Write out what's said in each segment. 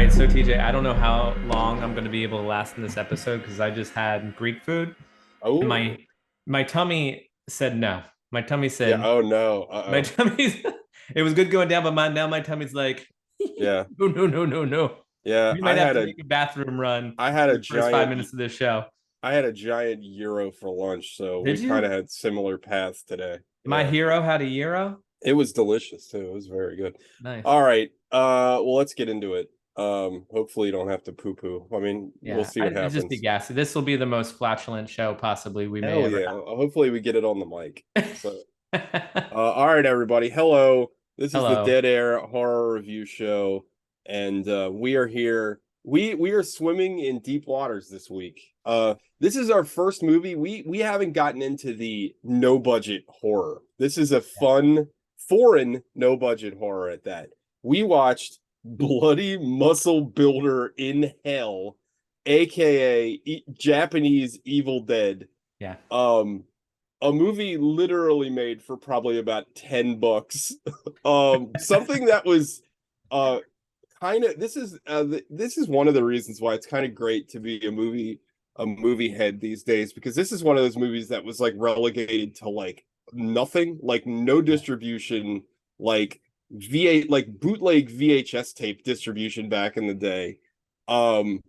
right, so TJ, I don't know how long I'm going to be able to last in this episode because I just had Greek food, and Oh, my tummy said no. My tummy yeah. said Oh no. my Uh-oh. tummy. It was good going down, but now my tummy's like, Yeah. no, no, no, no, no. Yeah. We might have to make a bathroom run I had in a the first 5 minutes giant of this show. I had a giant gyro for lunch, so we Did kind you? of had similar paths today. My Yeah. hero had a euro. It was delicious too. It was very good. Nice. All right. Well, let's get into it. Hopefully you don't have to poo poo. I mean, we'll Yeah, see what it'd just be happens. gassy. This will be the most flatulent show possibly we may Hell ever yeah. Hopefully we get it on the mic. So, have. all right, everybody. Hello. This is the Hello. Dead Air Horror Review Show, and we are here. We are swimming in deep waters this week. This is our first movie. We haven't gotten into the no budget horror. This is a fun foreign no budget horror at that. We watched Bloody Muscle Builder in Hell, aka Japanese Evil Dead. Yeah. Um, a movie literally made for probably about $10. Something that was uh kind of this is one of the reasons why it's kind of great to be a movie head these days, because this is one of those movies that was like relegated to like nothing, like no distribution, like V8, like bootleg VHS tape distribution back in the day.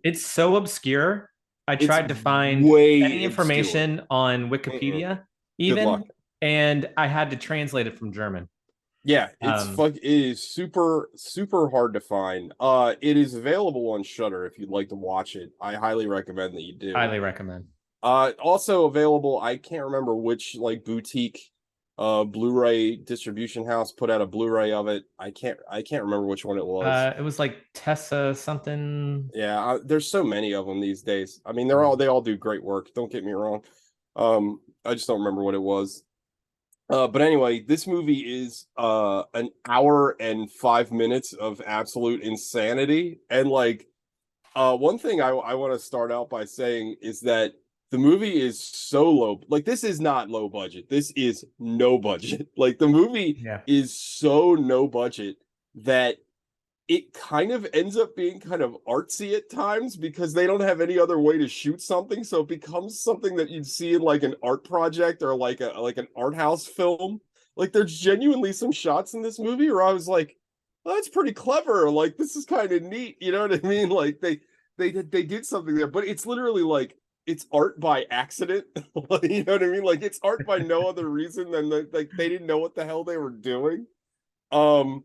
It's so obscure. I It's tried to find any way obscure. information on Mm-mm. Wikipedia, Good luck. even, and I had to translate it from German. Yeah, Um, it is super hard to find. It is available on Shudder if you'd like to watch it. I highly recommend that you do. Highly recommend. Also available, I can't remember which like boutique Blu-ray distribution house put out a Blu-ray of it. I can't remember which one it was. It was like Tessa something. Yeah, there's so many of them these days. I mean, Yeah. they all do great work. Don't get me wrong. I just don't remember what it was. But anyway, this movie is an hour and 5 minutes of absolute insanity. And like one thing I want to start out by saying is that the movie is so low. Like, this is not low budget. This is no budget. Like, the movie Yeah. is so no budget that it kind of ends up being kind of artsy at times because they don't have any other way to shoot something, so it becomes something that you'd see in like an art project or like an art house film. Like, there's genuinely some shots in this movie where I was like, well, that's pretty clever, like this is kind of neat, you know what I mean? Like, they did something there, but it's literally like it's art by accident. You know what I mean? Like, it's art by no other reason than like they didn't know what the hell they were doing. um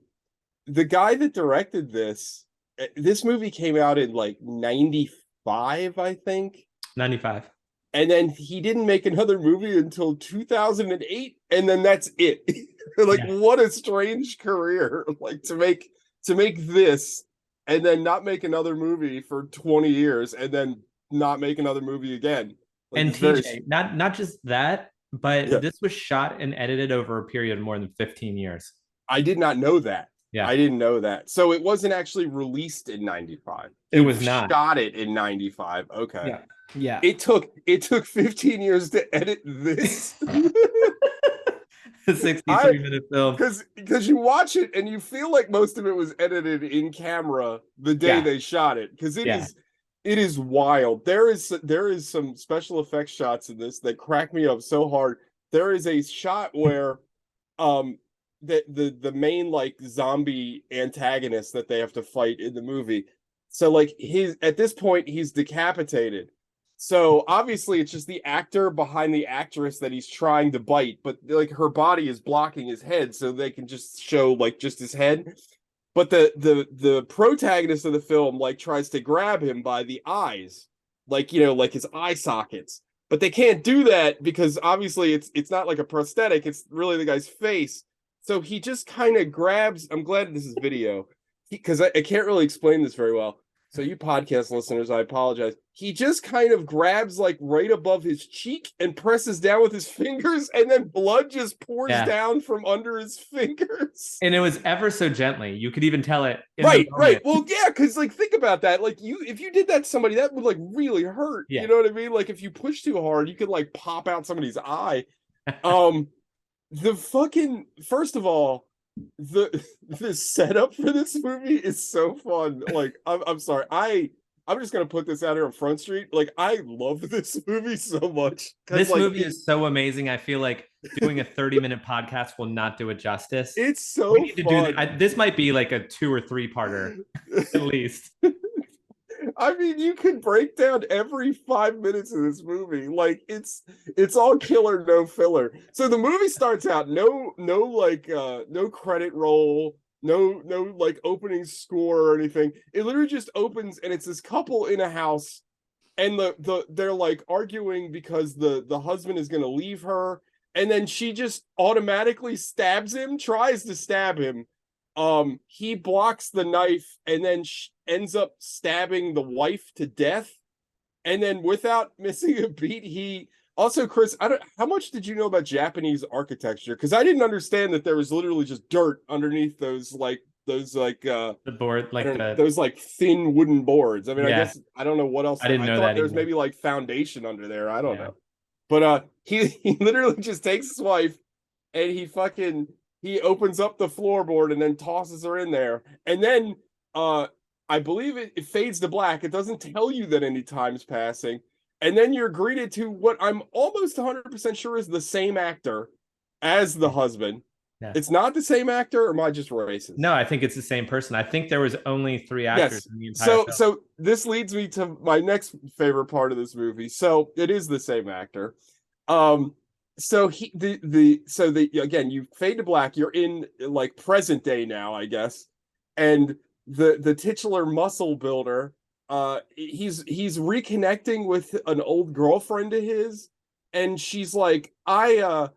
the guy that directed this movie came out in like 95, I think. 95. And then he didn't make another movie until 2008, and then that's it. Like, Yeah. what a strange career, like to make this and then not make another movie for 20 years and then not make another movie again. Like, And it's very, TJ, not just that, but yeah. this was shot and edited over a period of more than 15 years. I did not know that. Yeah. I didn't know that. So it wasn't actually released in 95. It He was not. shot it in 95. Okay. Yeah. Yeah. It took 15 years to edit this. The I 63-minute film. because you watch it and you feel like most of it was edited in camera the day Yeah. they shot it, because Yeah. it is wild. There is some special effects shots in this that crack me up so hard. There is a shot where um the main like zombie antagonist that they have to fight in the movie, so like his at this point he's decapitated, so obviously it's just the actor behind the actress that he's trying to bite, but like her body is blocking his head so they can just show like just his head. But the protagonist of the film like tries to grab him by the eyes, like, you know, like his eye sockets, but they can't do that because obviously it's not like a prosthetic, it's really the guy's face. So he just kind of grabs. I'm glad this is video because I can't really explain this very well. So you podcast listeners, I apologize. He just kind of grabs like right above his cheek and presses down with his fingers, and then blood just pours Yeah. down from under his fingers. And it was ever so gently. You could even tell it in the Right. moment. Well, yeah, because like think about that. Like, if you did that to somebody, that would like really hurt. You Yeah. know what I mean? Like, if you push too hard, you could like pop out somebody's eye. Um, the fucking first of all, the setup for this movie is so fun. Like, I'm sorry, I'm just gonna put this out here on Front Street. Like, I love this movie so much because This like movie is so amazing. I feel like doing a 30-minute podcast will not do it justice. it's We so need to do fun. this might be like a 2 or 3 parter at least. I mean, you could break down every 5 minutes of this movie. Like it's all killer, no filler. So the movie starts out no credit roll, no like opening score or anything. It literally just opens and it's this couple in a house and they're like arguing because the husband is going to leave her and then she just automatically stabs him, tries to stab him. He blocks the knife and then ends up stabbing the wife to death, and then without missing a beat, he also, Chris, I don't, how much did you know about Japanese architecture? Because I didn't understand that there was literally just dirt underneath those The board, I like don't know, the those like thin wooden boards. I mean, I yeah, guess I don't know what else. I didn't I know thought that there was either. maybe like foundation under there. I don't Yeah. know. But he literally just takes his wife and he opens up the floorboard and then tosses her in there. And then I believe it fades to black. It doesn't tell you that any time's passing. And then you're greeted to what I'm almost 100% sure is the same actor as the husband. Yeah. It's not the same actor, or am I just racist? No, I think it's the same person. I think there was only 3 actors Yes. in the entire So film. so this leads me to my next favorite part of this movie. So it is the same actor. Um so the again, you fade to black, you're in like present day now, I guess. And the titular muscle builder, he's reconnecting with an old girlfriend of his, and she's like, I'm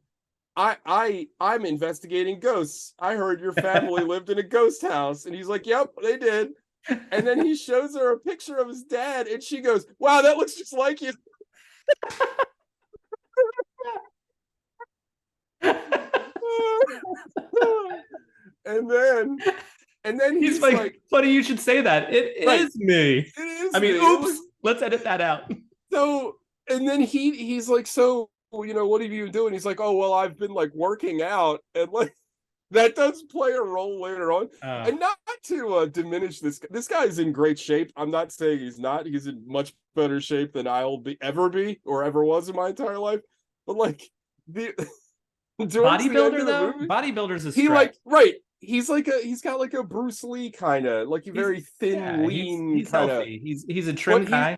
investigating ghosts. I heard your family lived in a ghost house. And he's like, yep, they did. And then he shows her a picture of his dad, and she goes, wow, that looks just like you. and then and then He's he's like, like, funny you should say that. It right, is me. it is I mean, me. oops. Let's edit that out. So and then he's like, so what have you been doing? He's like, oh well, I've been like working out, and like that does play a role later on. Uh, And not to diminish this guy is in great shape. I'm not saying he's not. He's in much better shape than I'll be or ever was in my entire life. But like the towards the end bodybuilder of the though, movie, bodybuilder's a he stretch. like right. He's got like a Bruce Lee kind of like a He's very thin, yeah, lean he's kind of. healthy. He's a trim But he guy.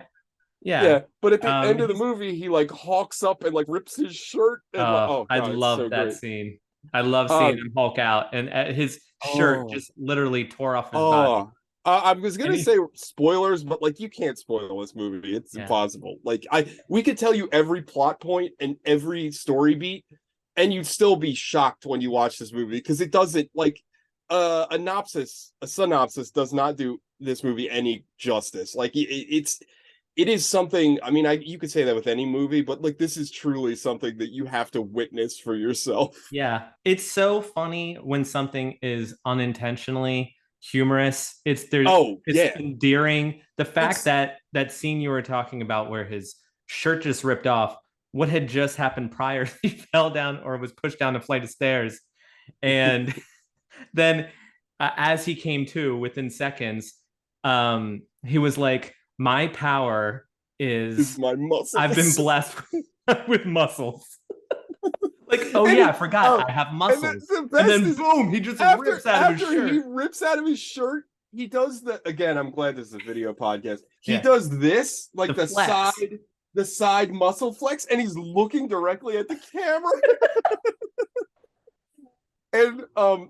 Yeah. yeah. But at the end of the He's movie, he like hawks up and like rips his shirt and like, oh, oh I god, it's so love that great. scene. I love seeing Um. him Hulk out, and his shirt Oh. just literally tore off his body. Oh, I was And gonna say spoilers, but like you can't spoil this movie. It's yeah, impossible. Like we could tell you every plot point and every story beat, and you'd still be shocked when you watch this movie because it doesn't like a synopsis does not do this movie any justice. Like it is something. I mean, you could say that with any movie, but like this is truly something that you have to witness for yourself. yeah. It's so funny when something is unintentionally humorous. Oh It's yeah, endearing. The fact it's that that scene you were talking about where his shirt just ripped off, what had just happened prior, he fell down or was pushed down a flight of stairs, and then as he came to within seconds, he was like, "My power is is my I've been muscles. blessed with muscles." Like, oh and yeah, I he, forgot oh, I have and muscles. the And best then is boom, he just after rips out of his after he shirt. rips out of his shirt, he does the again. I'm glad this is a video podcast. He Yeah, does this the like flex. the side muscle flex, and he's looking directly at the camera. And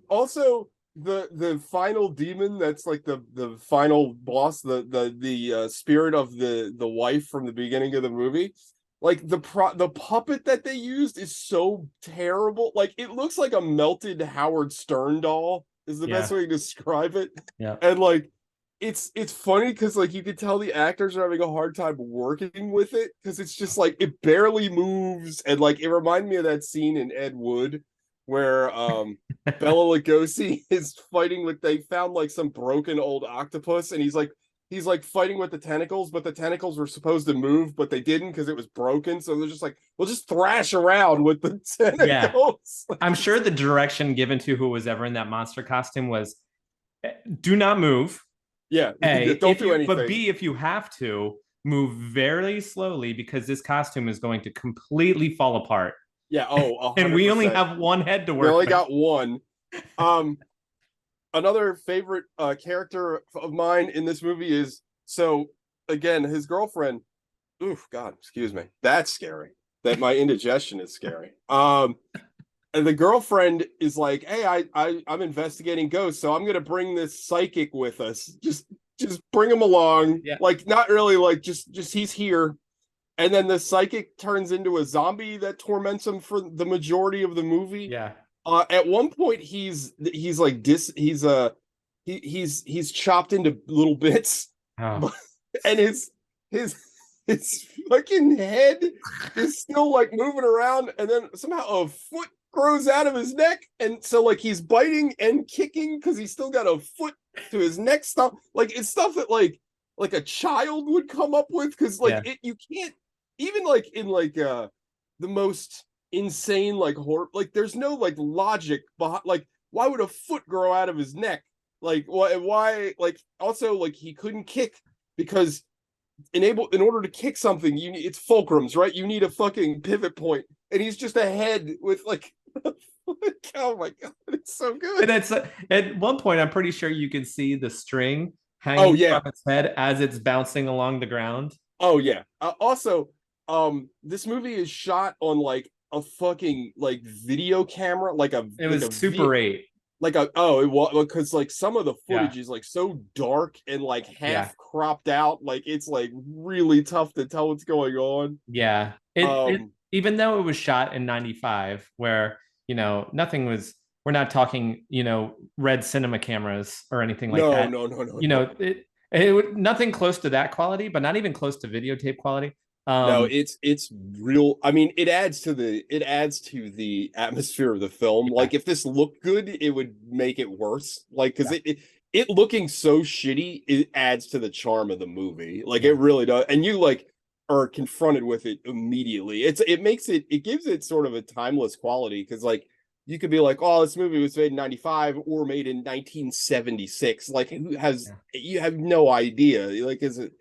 also the final demon that's like the final boss, the spirit of the wife from the beginning of the movie. Like the puppet that they used is so terrible. Like it looks like a melted Howard Stern doll is the best Yeah, way to describe it. yeah. And like it's funny because like you could tell the actors are having a hard time working with it because it's just like it barely moves, and like it reminded me of that scene in Ed Wood where Bela Lugosi is fighting with they found like some broken old octopus, and he's like he's like fighting with the tentacles, but the tentacles were supposed to move, but they didn't because it was broken. So they're just like, we'll just thrash around with the Yeah. tentacles. Like, I'm sure the direction given to who was ever in that monster costume was do not move. yeah, A, don't if do you, but anything. B, if you have to, move very slowly because this costume is going to completely fall apart. Yeah, oh, And we only 100%. have one head to We work only with. got one. Um, Another favorite character of mine in this movie is, so again, his girlfriend. Oof, God, excuse me. That's scary. That my indigestion is scary. And the girlfriend is like, "Hey, I'm investigating ghosts, so I'm gonna bring this psychic with us. Just bring him along. Yeah. Like, not really, like just he's here." And then the psychic turns into a zombie that torments him for the majority of the movie. Yeah. At one point, he's like he's chopped into little bits, Oh. and his his fucking head is still like moving around, and then somehow a foot grows out of his neck, and so like he's biting and kicking because he's still got a foot to his neck. Stuff like it's stuff that like a child would come up with, because like Yeah. you can't even like in like the most insane like horror, like there's no like logic behind, like why would a foot grow out of his neck, like why like also like he couldn't kick because in order to kick something you need, it's fulcrums, right? You need a fucking pivot point, and he's just a head with like oh my God, it's so good. And it's at one point, I'm pretty sure you can see the string Oh hanging yeah, from its head as it's bouncing along the ground. oh yeah. Also, this movie is shot on like a fucking like video camera, It was Super 8. like a oh it was, because like some of the Yeah. footage is like so dark and like Yeah. half cropped out, like it's like really tough to tell what's going on. Yeah. It um even though it was shot in 95 where, nothing was we're not talking, red cinema cameras or anything like no that. no no no You no know, it nothing close to that quality, but not even close to videotape quality. no, Um it's real. I mean, it adds to the atmosphere of the film. yeah. Like if this looked good it would make it worse, like because Yeah. it looking so shitty, it adds to the charm of the movie, like it Yeah. really does. And you like are confronted with it immediately. It gives it sort of a timeless quality, because like you could be like, oh, this movie was made in 95 or made in 1976, like who has, Yeah. you have no idea, like is it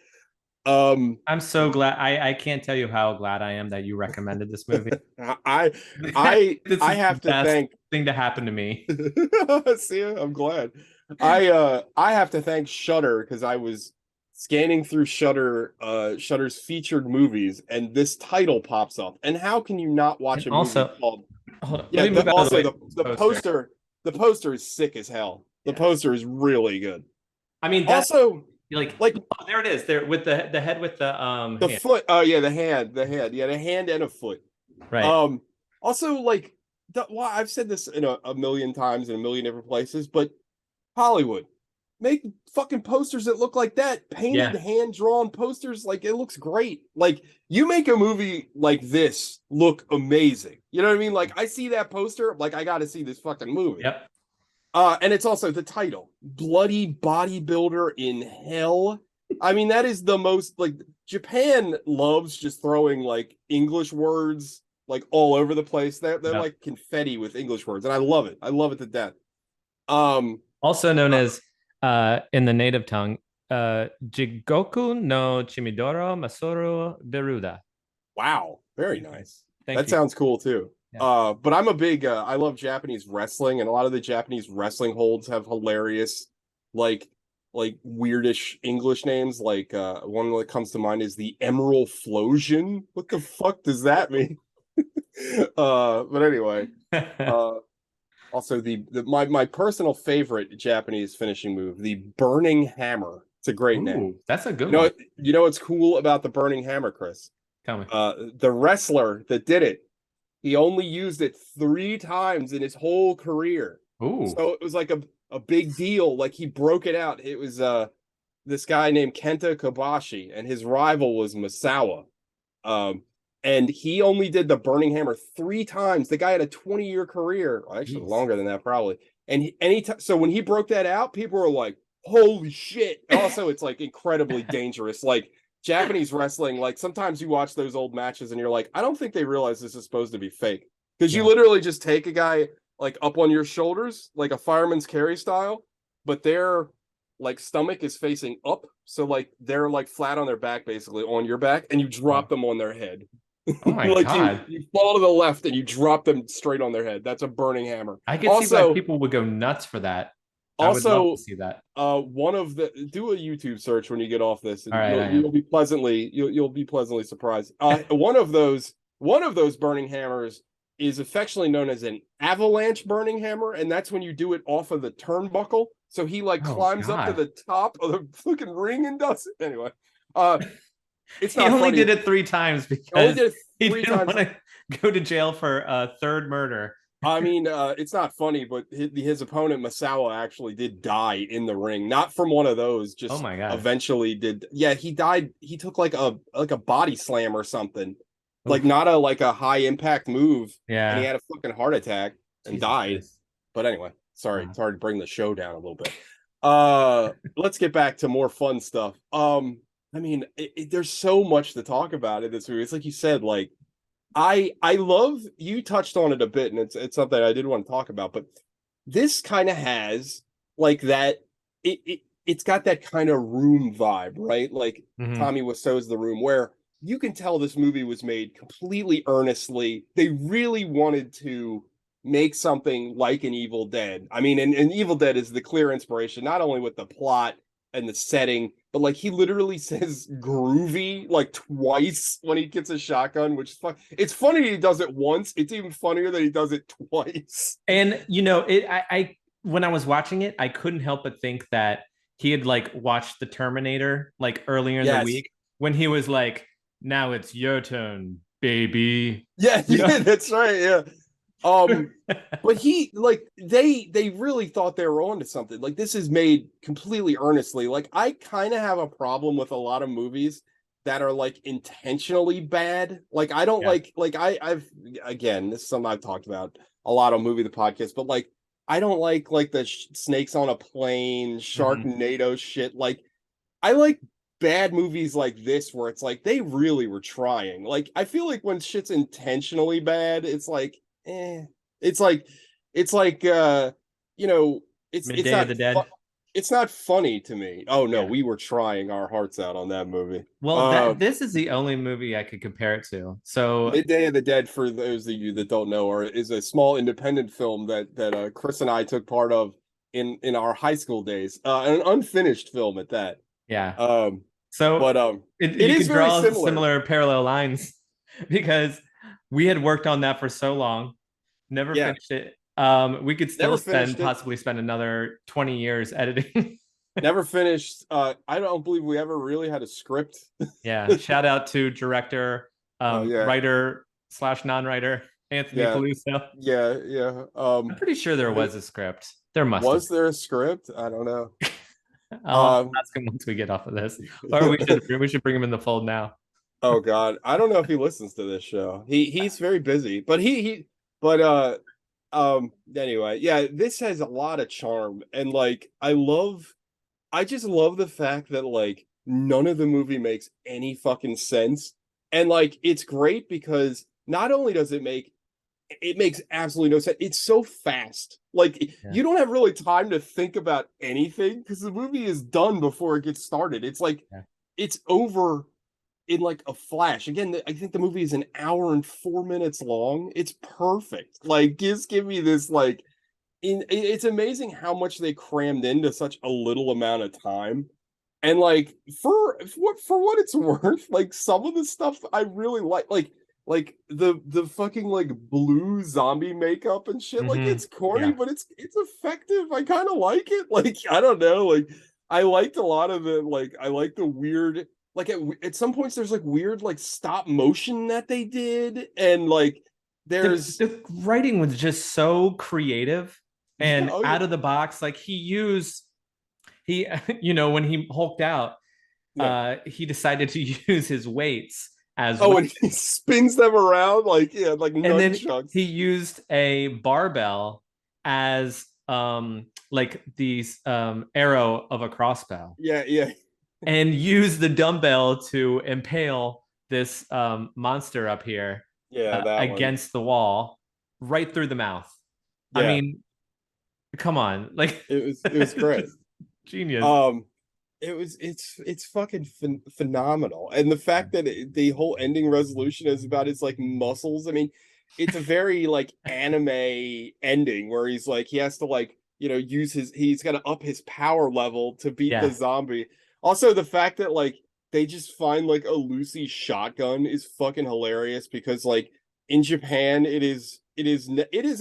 I'm so glad. I can't tell you how glad I am that you recommended this movie. I I This I is the have to best thank thing to happen to me. see, I'm glad. I have to thank Shudder, because I was scanning through Shudder's featured movies, and this title pops up. And how can you not watch And a movie also, called, hold on, let yeah, me move out of the also way from this the poster. poster is sick as hell. The Yeah. poster is really good. I mean that Also, like like oh, there it is. There with the head with the the hand. foot, oh yeah, yeah, the hand and a foot. Right. Um, Also, like, well, I've said this in a million times in a million different places, but Hollywood, make fucking posters that look like that, painted, Yeah. hand drawn posters. Like, it looks great. Like, you make a movie like this look amazing. You know what I mean? Like, I see that poster, like, I got to see this fucking movie. Yep. And it's also the title, Bloody Bodybuilder in Hell. I mean, that is the most, like, Japan loves just throwing like English words like all over the place. They're Yep. like confetti with English words, and I love it. I love it to death. Um, Also known uh, as in the native tongue, Jigoku no Chimidoro Masaru Beruda. wow, very nice. Thank That you. sounds cool too. Yeah. But I'm a big I love Japanese wrestling, and a lot of the Japanese wrestling holds have hilarious, like weirdish English names. Like one that comes to mind is the Emerald Flosion. What the fuck does that mean? But anyway, uh also the my personal favorite Japanese finishing move, the Burning Hammer. It's a great name. Ooh, that's a good You know one. what, you know what's cool about the Burning Hammer, Chris? Tell me. The wrestler that did it, he only used it 3 times in his whole career. Ooh. So it was like a big deal. Like he broke it out. It was this guy named Kenta Kobashi, and his rival was Masawa. Um, and he only did the Burning Hammer 3 times. The guy had a 20-year career, actually Jeez. longer than that probably. And so when he broke that out, people were like, holy shit. Also, it's like incredibly dangerous. Like Japanese wrestling, like sometimes you watch those old matches and you're like, I don't think they realize this is supposed to be fake. Because you Yeah. literally just take a guy like up on your shoulders, like a fireman's carry style, but their like stomach is facing up. So like they're like flat on their back, basically on your back, and you drop them on their head. Oh my Like God. you fall to the left and you drop them straight on their head. That's a burning hammer. I could see why Also, people would go nuts for that. I would love to also, see that. one of the do a YouTube search when you get off this, All and right, I you'll am. be pleasantly you'll be pleasantly surprised. One of those burning hammers is affectionately known as an avalanche burning hammer, and that's when you do it off of the turnbuckle. So he like Oh climbs up to God. the top of the fucking ring and does it. Anyway, uh, it's He not only funny. did it 3 times I only because did it he three didn't times. want to go to jail for a third murder. I mean, it's not funny, but his opponent Masawa actually did die in the ring, not from one of those. Oh Just my God. eventually did. Yeah, he died. He took like a body slam or something, like Oof. not a like a high impact move, and he Yeah. had a fucking heart attack and Jesus died. Christ. But anyway, Wow. sorry to bring the show down a little bit. Let's get back to more fun stuff. I mean, there's so much to talk about in this movie. It's like you said, like I love you touched on it a bit, and it's something I did want to talk about, but this kind of has like that it's got that kind of room vibe, right? Like Mhm. Tommy Wiseau's The Room, where you can tell this movie was made completely earnestly. They really wanted to make something like an Evil Dead. I mean, and Evil Dead is the clear inspiration, not only with the plot and the setting, but like he literally says groovy like twice when he gets a shotgun, which is fun. It's funny he does it once. It's even funnier that he does it twice. And I when I was watching it, I couldn't help but think that he had like watched the Terminator like earlier in the Yes. week when he was like, "Now it's your turn, baby." Yeah, You know? yeah, that's right. Yeah. But he like they really thought they were onto something. Like this is made completely earnestly. Like I kind of have a problem with a lot of movies that are like intentionally bad. Like I don't Yeah. I've again, this is something I've talked about a lot on Movie the Podcast, but like I don't like the snakes on a plane, Mhm. Sharknado shit. Like I like bad movies like this where it's like they really were trying. Like I feel like when shit's intentionally bad, it's like it's like it's like you know, it's Midday of not the Dead. it's not funny to me. Oh no, Yeah. we were trying our hearts out on that movie. Well, that this is the only movie I could compare it to. So Midday of the Dead, for those of you that don't know, is a small independent film that Chris and I took part of in our high school days. An unfinished film at that. yeah. Um, So but it you is could very draw similar. similar parallel lines because we had worked on that for so long, never Yeah, finished it. We could still never finished it. possibly spend another 20 years editing. Never finished. I don't believe we ever really had a script. Yeah. Shout out to director, Oh yeah, writer slash non-writer Anthony yeah, Peluso. yeah. I'm pretty sure there But was a script. There must have was there a script? I don't know. been. I'll Um, ask him once we get off of this, or we should bring him in the fold now. oh God, I don't know if he listens to this show. He's very busy, but but anyway, yeah, this has a lot of charm, and like I just love the fact that like none of the movie makes any fucking sense. And like it's great because not only does it makes absolutely no sense. It's so fast. Like Yeah. you don't have really time to think about anything because the movie is done before it gets started. It's like Yeah. it's over in like a flash. Again, I think the movie is an hour and 4 minutes long. It's perfect. Like just give me this like it's amazing how much they crammed into such a little amount of time. And like for what it's worth, like some of the stuff I really like the fucking like blue zombie makeup and shit. Like Mm-hmm. it's corny, Yeah. but it's effective. I kind of like it. Like I don't know, like I liked a lot of the like I like the weird like at some points there's like weird like stop motion that they did and like there's The writing was just so creative yeah, and oh yeah, out of the box. Like he when he hulked out, yeah. he decided to use his weights as Oh, and he weapons. spins them around like yeah, like And then nunchucks. he used a barbell as like these arrow of a crossbow Yeah, yeah, and use the dumbbell to impale this monster up here yeah, that one. against the wall right through the mouth. I Yeah, mean, come on, like it was great. just genius. Um, it's fucking phenomenal, and the fact that the whole ending resolution is about his like muscles. I mean, it's a very like anime ending where he's like he has to like use he's got to up his power level to beat the Yeah, zombie. Also, the fact that like they just find like a Lucy shotgun is fucking hilarious because like in Japan it is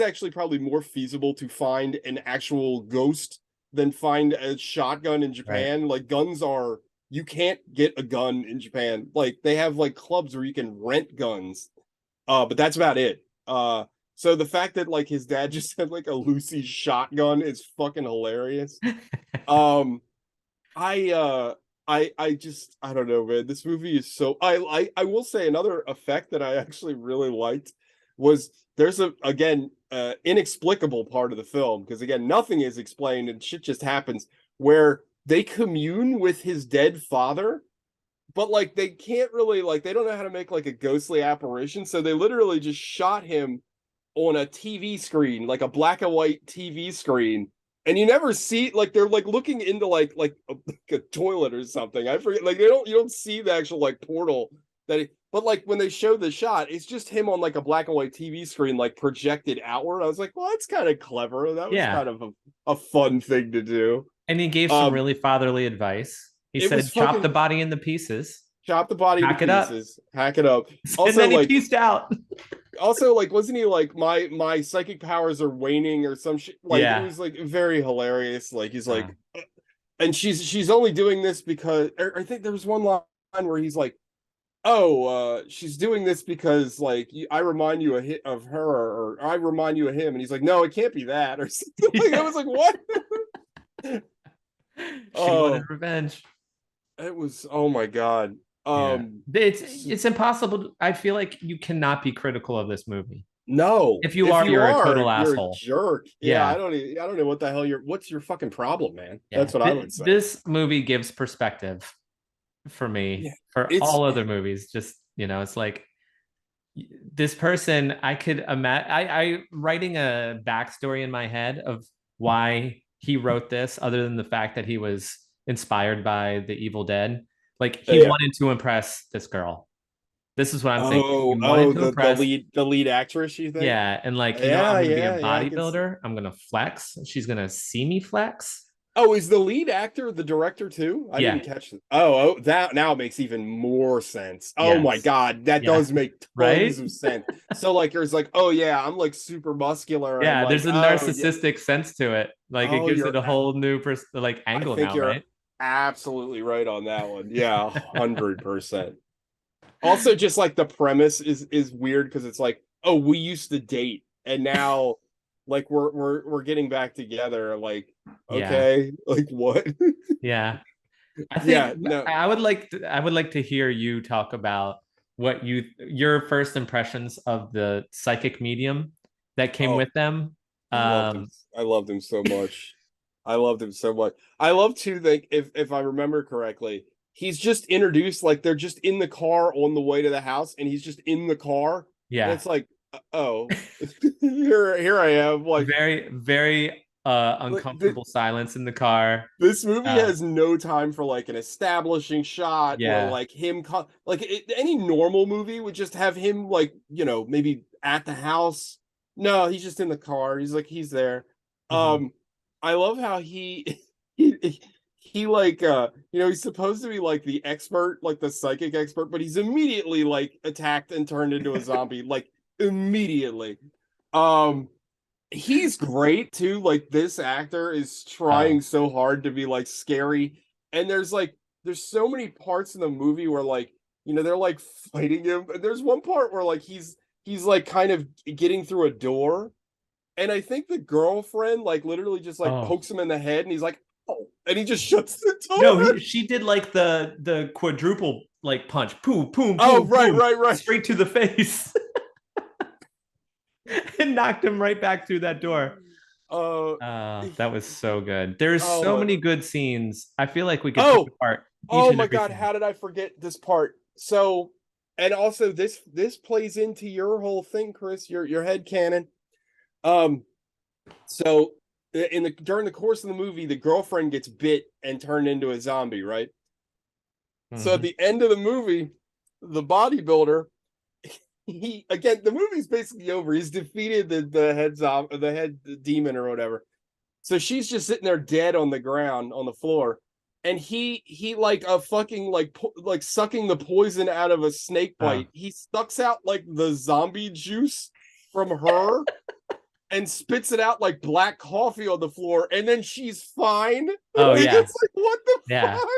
actually probably more feasible to find an actual ghost than find a shotgun in right. Japan. Like guns are you can't get a gun in Japan. Like they have like clubs where you can rent guns. But that's about it. So the fact that like his dad just had like a Lucy shotgun is fucking hilarious. Um I I just I don't know, man. This movie is so I will say another effect that I actually really liked was there's a again inexplicable part of the film because again nothing is explained and shit just happens where they commune with his dead father, but like they can't really like they don't know how to make like a ghostly apparition, so they literally just shot him on a TV screen, like a black and white TV screen, and you never see like they're like looking into like a toilet or something. I forget like you don't see the actual like portal but like when they show the shot, it's just him on like a black and white TV screen like projected outward. I was like, well, that's kind of clever. That was Yeah, kind of a fun thing to do. and he gave some Um, really fatherly advice. He it was said, "Chop the fucking body into pieces, chop the body to hack it up," pieces, hack it up. and Also, then he like pieced out. like wasn't he like my psychic powers are waning or some shit like it Yeah. was like very hilarious like he's Uh, like and she's only doing this because I think there was one line where he's like oh she's doing this because like I remind you of her or I remind you of him and he's like no it can't be that or something like I yeah. was like what She wanted oh revenge. it was oh my god Yeah. um It's impossible. I feel like you cannot be critical of this movie. no If you if are, you you're a are total you're a asshole. jerk yeah Yeah. I don't know what the hell what's your fucking problem man Yeah. that's what I would say. This movie gives perspective for Yeah, me, for it's all other movies. Just, it's like this person, I could imagine, I writing a backstory in my head of why he wrote this, other than the fact that he was inspired by the Evil Dead. Like he yeah. wanted to impress this girl. This is what I'm thinking. He Oh, wanted to impress. the lead actress, you think? Yeah, and like, I'm Yeah, gonna be a yeah, I can see. bodybuilder. I'm gonna flex. She's gonna see me flex. Oh, is the lead actor the director too? I Yeah. didn't catch that. Oh, that now makes even more sense. Oh my Yes. God, that Yeah. does make Right. tons of sense. So like there's like, oh yeah, I'm like super muscular and Yeah. There's like, a oh yeah, narcissistic sense to it. Like it oh gives it you're a whole new like I angle think now, you're right? absolutely right on that one. Yeah, 100%. Also, just like the premise is weird because it's like, oh, we used to date, and now, like we're getting back together. Like, Yeah. okay, like what? Yeah. I Yeah, think no, I would like to hear you talk about what your first impressions of the psychic medium that came oh, with them. I loved him. Um, I loved him so much. I loved him so much. I love to think if I remember correctly, he's just introduced like they're just in the car on the way to the house, and he's just in the car, and yeah. it's like, oh, here I am, Very, very like uncomfortable silence in the car. this movie Uh, has no time for like an establishing shot or yeah. like any normal movie would just have him like maybe at the house. No, he's just in the car. He's there. Mhm. um I love how he he like he's supposed to be like the expert, like the psychic expert, but he's immediately like attacked and turned into a zombie like immediately. um he's great too. Like this actor is Oh, trying so hard to be like scary. And there's so many parts in the movie where like, they're like fighting him. And there's one part where like he's like kind of getting through a door. And I think the girlfriend like literally just like oh. pokes him in the head and he's like, oh, and he just shuts the No, door. she did like the quadruple like punch. Boom, boom, Oh, boom, right, boom, right, right. straight to the face. And knocked him right back through that door. Uh, That was so good. There's oh so my, many good scenes. I feel like we could pick oh, apart each oh and my every God, scene. how did I forget this part? So, and also this plays into your whole thing, Chris, your head canon. Um, so in the during the course of the movie, the girlfriend gets bit and turned into a zombie, right? So at Mhm. the end of the movie, the bodybuilder, he again, the movie's basically over. He's defeated the head demon or whatever. So she's just sitting there dead on the ground on the floor, and he like a fucking like sucking the poison out of a snake Oh. bite. He sucks out like the zombie juice from her and spits it out like black coffee on the floor, and then she's fine. Oh Like yeah. it's like what the Yeah. fuck?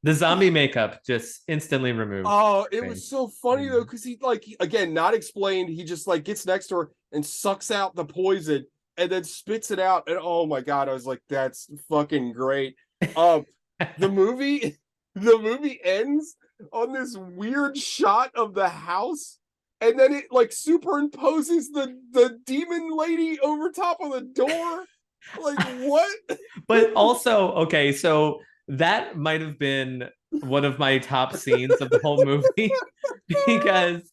The zombie makeup just instantly removed. Oh, it was Face. so funny though, Mhm. because he like again, not explained. He just like gets next to her and sucks out the poison and then spits it out. And oh my god, I was like, that's fucking great. Um, the movie, the movie ends on this weird shot of the house, and then it like superimposes the demon lady over top of the door. Like what? But also, okay, so that might have been one of my top scenes of the whole movie because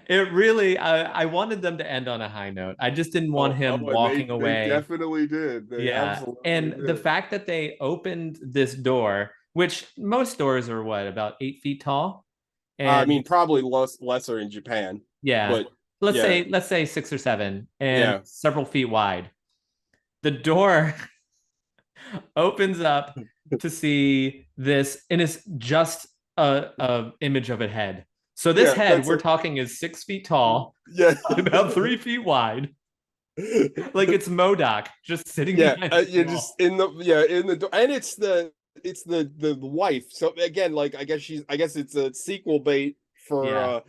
it really, I wanted them to end on a high note. I just didn't want Oh, him oh, and walking they away. definitely did. They Yeah. absolutely And the did. fact that they opened this door, which most doors are what, about 8 feet tall? I And mean, probably lesser in Japan, yeah, but yeah, let's say 6 or 7 and yeah, several feet wide. The door opens up to see this, and it's just a image of a head. So this yeah. head That's we're a talking is 6 feet tall, yeah, about 3 feet wide, like it's Modoc just sitting yeah. behind this You're just wall. in the yeah in the door, and it's the wife. So again, like I guess it's a sequel bait for Yeah.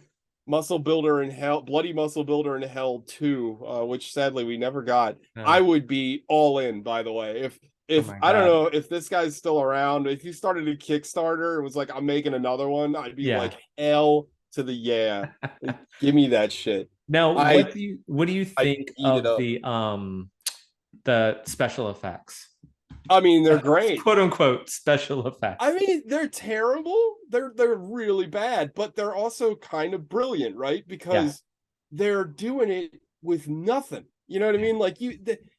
Muscle Builder in Hell, Bloody Muscle Builder in Hell 2, which sadly we never got. Oh, I would be all in, by the way. oh If my I don't God. know if this guy's still around, if he started a Kickstarter, it was like I'm making another one, I'd be Yeah. like hell to the yeah. Like, give me that shit. Now, I what do you I think eat it of up. the special effects? I mean, they're great. Quote unquote special I effects. mean, they're terrible. They're really bad, but they're also kind of brilliant, right? Yeah. Because they're doing it with nothing. You know what I Yeah. mean? Like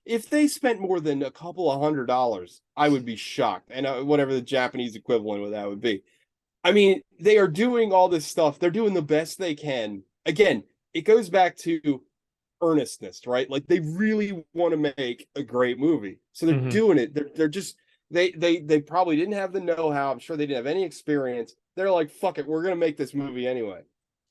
if they spent more than a couple of $100, I would be shocked. And whatever the Japanese equivalent of that would be. I mean, they are doing all this stuff. They're doing the best they can. Again, it goes back to earnestness, right? Like they really want to make a great movie. So they're Mhm. doing it. They're just they probably didn't have the know-how. I'm sure they didn't have any experience. They're like, fuck it, we're gonna make this movie anyway.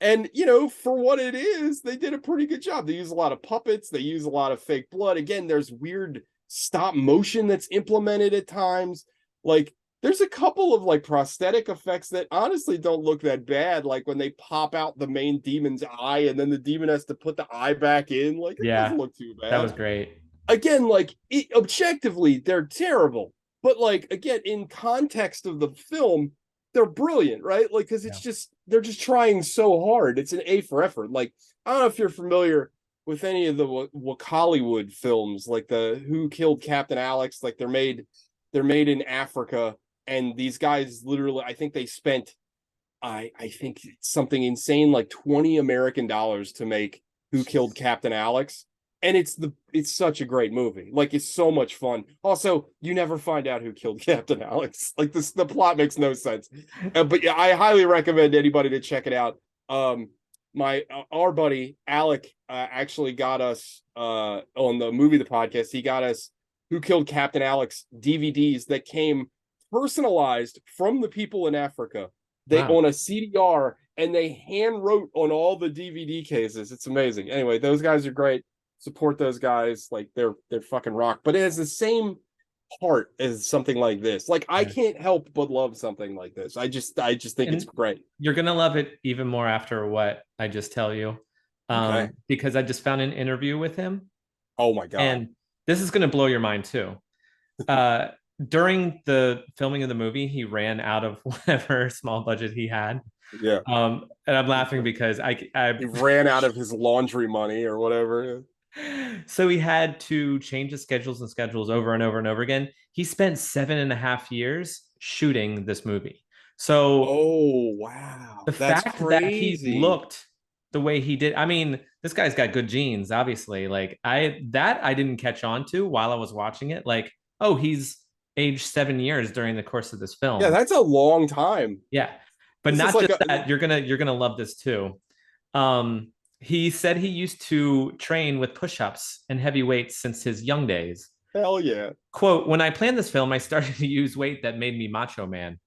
And you know, for what it is, they did a pretty good job. They use a lot of puppets, they use a lot of fake blood. Again, there's weird stop motion that's implemented at times. Like there's a couple of like prosthetic effects that honestly don't look that bad. Like when they pop out the main demon's eye and then the demon has to put the eye back in. Like it doesn't Yeah. look too That bad. was great. Again, like objectively, they're terrible. But like again, in context of the film, they're brilliant, right? Like because Yeah. it's just they're just trying so hard. It's an A for effort. Like I don't know if you're familiar with any of the Hollywood films, like the Who Killed Captain Alex. Like they're made in Africa, and these guys literally, I think they spent, I think something insane like $20 American to make Who Killed Captain Alex, and it's such a great movie. Like it's so much fun. Also, you never find out who killed Captain Alex. Like this, the plot makes no sense. But yeah, I highly recommend anybody to check it out. My our buddy Alec actually got us on the movie the podcast. He got us Who Killed Captain Alex DVDs that came personalized from the people in Africa. They Wow. on a CDR, and they hand wrote on all the DVD cases. It's amazing. Anyway, those guys are great. Support those guys. Like they're fucking rock. But it has the same heart as something like this. Like I Yeah. can't help but love something like this. I just think it's And great. you're gonna love it even more after what I just tell you. Okay. Because I just found an interview with him, Oh my god. and this is gonna blow your mind too. Uh, During the filming of the movie, he ran out of whatever small budget he had. Yeah. And I'm laughing because He ran out of his laundry money or whatever. So he had to change his schedules and schedules over and over and over again. He spent 7.5 years shooting this movie. So Oh the wow, that's fact that he crazy. looked the way he did, I mean, this guy's got good genes, obviously. Like I didn't catch on to while I was watching it. Like, oh, he's aged 7 years during the course of this Yeah, film. that's a long time. Yeah. But This is not like just a that, you're gonna love this too. He said he used to train with push-ups and heavy weights since his young days. hell yeah. Quote, when I planned this film, I started to use weight that made me macho man.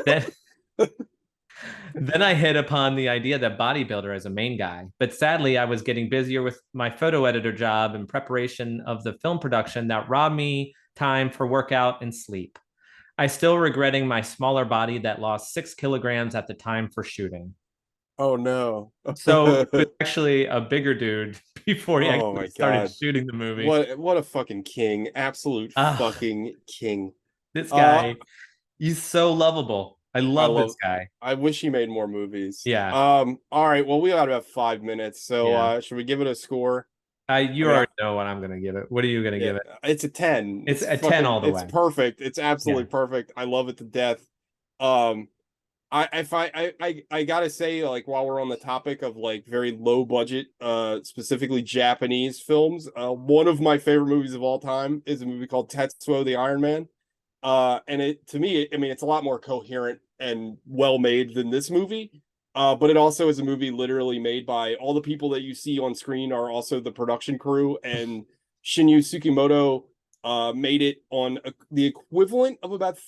Then then I hit upon the idea that bodybuilder as a main guy. But sadly, I was getting busier with my photo editor job and preparation of the film production that robbed me time for workout and sleep. I still regretting my smaller body that lost 6 kilograms at the time for shooting. Oh no. So he was actually a bigger dude before he Oh actually my started God. shooting the movie. What a fucking king. Absolute Ah, fucking king. this Uh guy, he's so lovable. I I love love this guy. I wish he made more movies. Yeah, All right, well we got about 5 minutes. So yeah. should we give it a score? I You mean, already know what I'm gonna give it. What are you gonna yeah, give it? it's a 10. It's a 10 all the It's way. perfect. It's absolutely Yeah. perfect. I love it to death. Um I gotta say, like, while we're on the topic of like very low budget, specifically Japanese films, one of my favorite movies of all time is a movie called Tetsuo the Iron Man. And it to me, I mean, it's a lot more coherent and well made than this movie. But it also is a movie literally made by all the people that you see on screen are also the production crew, and Shinyu Tsukimoto made it on the equivalent of about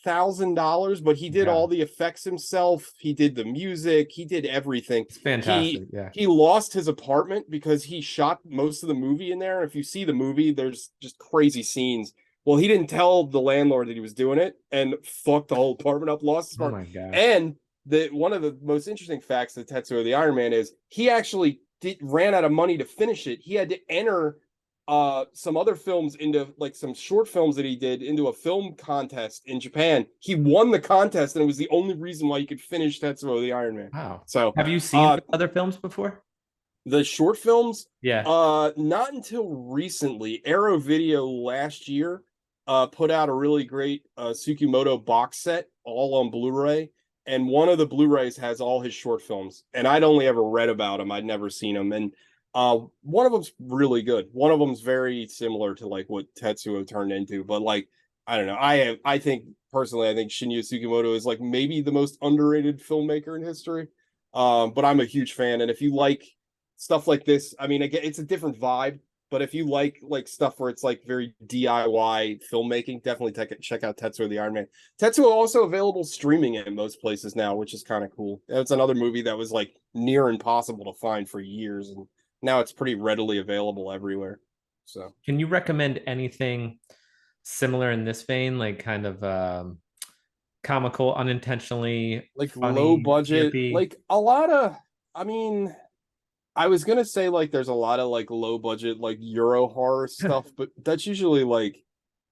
$3,000, but he did Yeah. all the effects himself. He did the music. He did everything. It's fantastic. Yeah. He lost his apartment because he shot most of the movie in there. If you see the movie, there's just crazy scenes. Well, he didn't tell the landlord that he was doing it and fucked the whole apartment up, lost his Oh apartment. my gosh. And one of the most interesting facts of Tetsuo the Iron Man is he actually ran out of money to finish it. He had to enter some other films into like some short films that he did into a film contest in Japan. He won the contest, and it was the only reason why he could finish Tetsuo the Iron Man. Wow. So Have you seen uh his other films before? the short films, Yeah. not until recently. Arrow Video last year put out a really great Tsukimoto box set all on Blu-ray, and one of the Blu-rays has all his short films. And I'd only ever read about them; I'd never seen them. And one of them's really good. One of them's very similar to like what Tetsuo turned into, but like I don't know. I think personally, I think Shinya Tsukimoto is like maybe the most underrated filmmaker in history. But I'm a huge fan, and if you like stuff like this, I mean, again, it's a different vibe. But if you like stuff where it's like very DIY filmmaking, definitely check out Tetsuo the Iron Man. Tetsuo also available streaming in most places now, which is kind of cool. It's another movie that was like near impossible to find for years, and now it's pretty readily available everywhere. So, Can you recommend anything similar in this vein, like kind of comical, unintentionally like low funny, budget, campy? like a lot of, I mean, I was gonna say like there's a lot of like low budget like Euro horror stuff, but that's usually like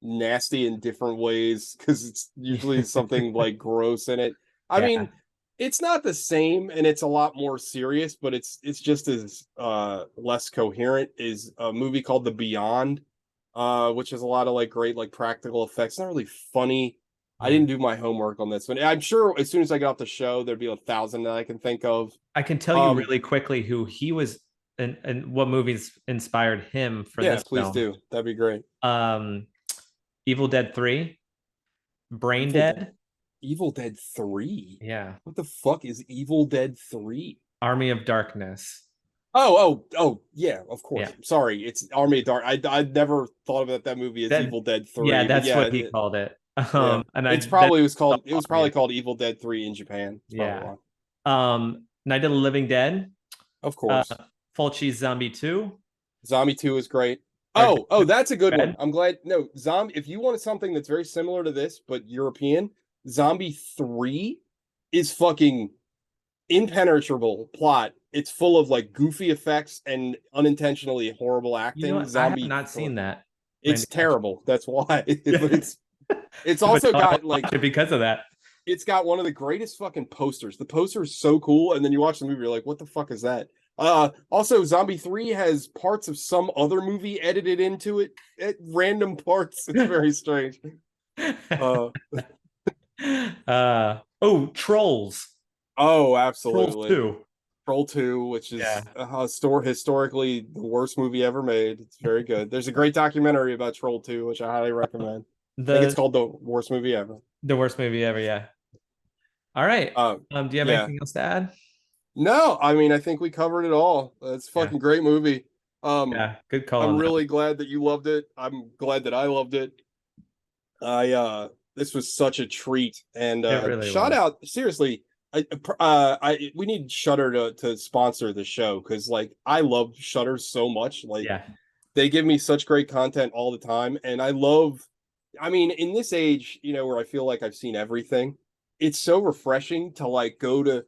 nasty in different ways because it's usually something like gross in it. I Yeah. mean, it's not the same and it's a lot more serious, but it's just as less coherent is a movie called The Beyond, which is a lot of like great like practical effects. It's not really funny. I Yeah. didn't do my homework on this one. I'm sure as soon as I get off the show, there'd be 1,000 that I can think of. I can tell you Um, really quickly who he was and what movies inspired him for Yeah, this please film. do. That'd be great. Um, Evil Dead 3, Brain Evil Dead. Dead, Evil Dead 3? yeah, What the fuck is Evil Dead 3? Army of Darkness. Oh, yeah, of Yeah. course. Sorry, it's Army of Dark. I never thought about that movie as That Evil Dead yeah, 3, but that's yeah, what he called it. yeah. And It's I then probably was called it was yeah, probably called Evil Dead 3 in Japan. That's probably yeah. why. Night of the Living Dead, Of uh course. Fulci's Zombie 2, Zombie 2 is great. or Oh, that's a good one. Red. I'm glad. No, Zombie, if you wanted something that's very similar to this, but European, Zombie 3 is fucking impenetrable plot. It's full of like goofy effects and unintentionally horrible You know acting. what? I have Zombie not 3. seen that. It's terrible. That's why. But Yeah. it's But also now I want got to like watch it because of that. it's got one of the greatest fucking posters. The poster is so cool, and then you watch the movie, you're like, what the fuck is that? Also, Zombie 3 has parts of some other movie edited into it at random parts. It's very strange. Uh, oh, Trolls. oh, Trolls absolutely. 2. Troll 2, which Yeah. is historically the worst movie ever made. It's very good. There's a great documentary about Troll 2, which I highly recommend. I think it's The called The Worst Movie Ever. the worst movie ever, yeah. All right. Do you have Yeah. anything else to add? No, I mean, I think we covered it all. It's a Yeah. fucking great movie. Um, Yeah. Good call I'm on that one. really glad that you loved it. I'm glad that I loved it. This was such a treat, and It really shout was. out seriously. We need Shutter to sponsor the show because like I love Shutter so much. Like Yeah. they give me such great content all the time, and I love. I mean, in this age, where I feel like I've seen everything, it's so refreshing to like go to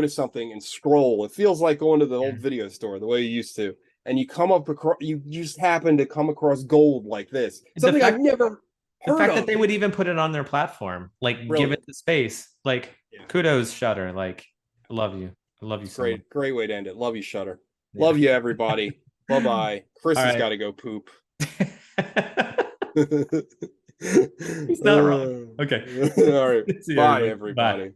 something and scroll. It feels like going to the Yeah. old video store the way you used to, and you come up across, you just happen to come across gold like this, The something I've fact never the heard fact that of. they would even put it on their platform, like give it Brilliant. the space, like Yeah. kudos, Shutter. Like, I love you. I love you It's so much. great. Great way to end it. Love you, Shutter. Yeah. Love you, everybody. Bye bye. Chris All has right. got to go poop. He's not wrong. Okay. All right. See you, Bye, everybody. Bye. everybody.